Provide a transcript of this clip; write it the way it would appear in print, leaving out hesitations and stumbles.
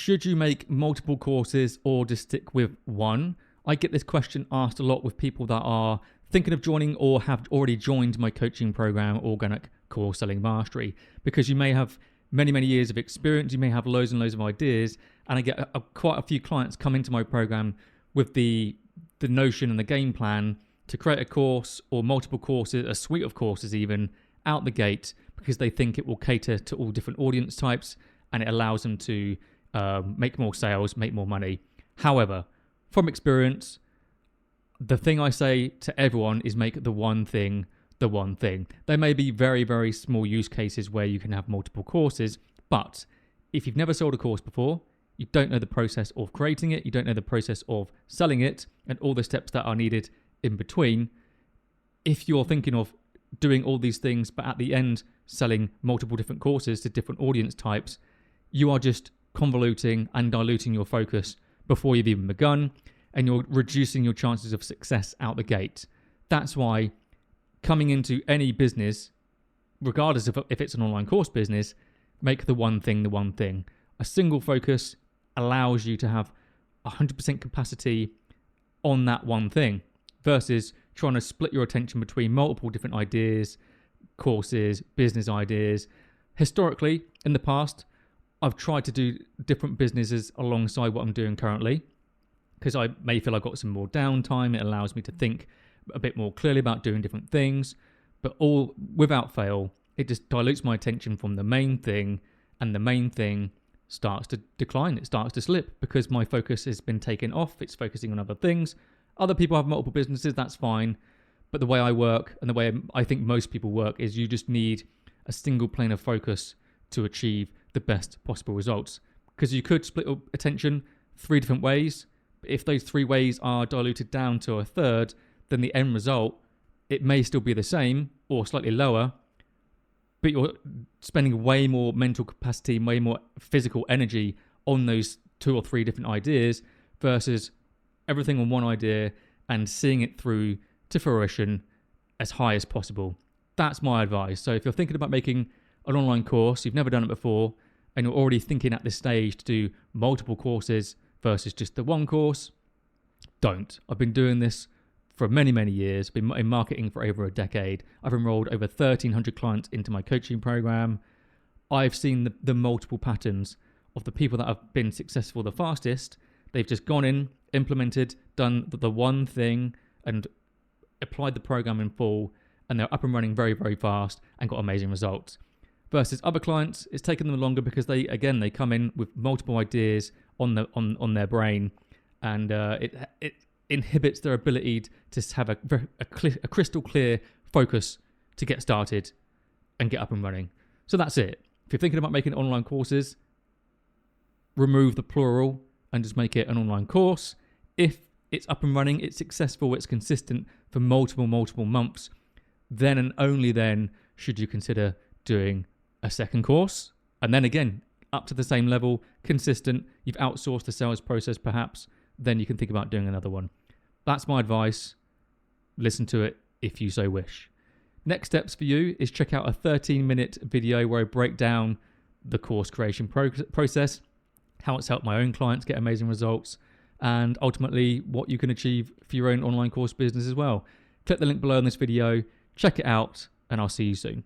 should you make multiple courses or just stick with one? I get this question asked a lot with people that are thinking of joining or have already joined my coaching program, Organic Course Selling Mastery, because you may have many years of experience, you may have loads and loads of ideas, and I get quite a few clients come into my program with the notion and the game plan to create a course or multiple courses, a suite of courses even, out the gate, because they think it will cater to all different audience types and it allows them to make more sales, make more money. However, from experience, the thing I say to everyone is make the one thing the one thing. There may be very small use cases where you can have multiple courses, but if you've never sold a course before, you don't know the process of creating it, you don't know the process of selling it, and all the steps that are needed in between. If you're thinking of doing all these things, but at the end selling multiple different courses to different audience types, you are just convoluting and diluting your focus before you've even begun, and you're reducing your chances of success out the gate. That's why coming into any business, regardless of if it's an online course business, make the one thing the one thing. A single focus allows you to have 100% capacity on that one thing versus trying to split your attention between multiple different ideas, courses, business ideas. Historically, in the past, I've tried to do different businesses alongside what I'm doing currently because I may feel I've got some more downtime. It allows me to think a bit more clearly about doing different things, but all without fail, it just dilutes my attention from the main thing, and the main thing starts to decline. It starts to slip because my focus has been taken off. It's focusing on other things. Other people have multiple businesses, that's fine. But the way I work and the way I think most people work is you just need a single plane of focus to achieve the best possible results. Because you could split your attention 3 different ways. But if those 3 ways are diluted down to a third, then the end result, it may still be the same or slightly lower, but you're spending way more mental capacity, way more physical energy on those 2 or 3 different ideas versus everything on one idea and seeing it through to fruition as high as possible. That's my advice. So if you're thinking about making an online course, you've never done it before, and you're already thinking at this stage to do multiple courses versus just the one course, don't. I've been doing this for many years, been in marketing for over a decade. I've enrolled over 1,300 clients into my coaching program. I've seen the multiple patterns of the people that have been successful the fastest. They've just gone in, implemented, done the one thing and applied the program in full, and they're up and running very fast and got amazing results. Versus other clients, it's taken them longer because they come in with multiple ideas on their brain, and it inhibits their ability to have a crystal clear focus to get started and get up and running. So that's it. If you're thinking about making online courses, remove the plural and just make it an online course. If it's up and running, it's successful, it's consistent for multiple months, then and only then should you consider doing a second course. And then again, up to the same level, consistent, you've outsourced the sales process perhaps, then you can think about doing another one. That's my advice. Listen to it if you so wish. Next steps for you is check out a 13-minute video where I break down the course creation process, how it's helped my own clients get amazing results, and ultimately what you can achieve for your own online course business as well. Click the link below in this video, check it out, and I'll see you soon.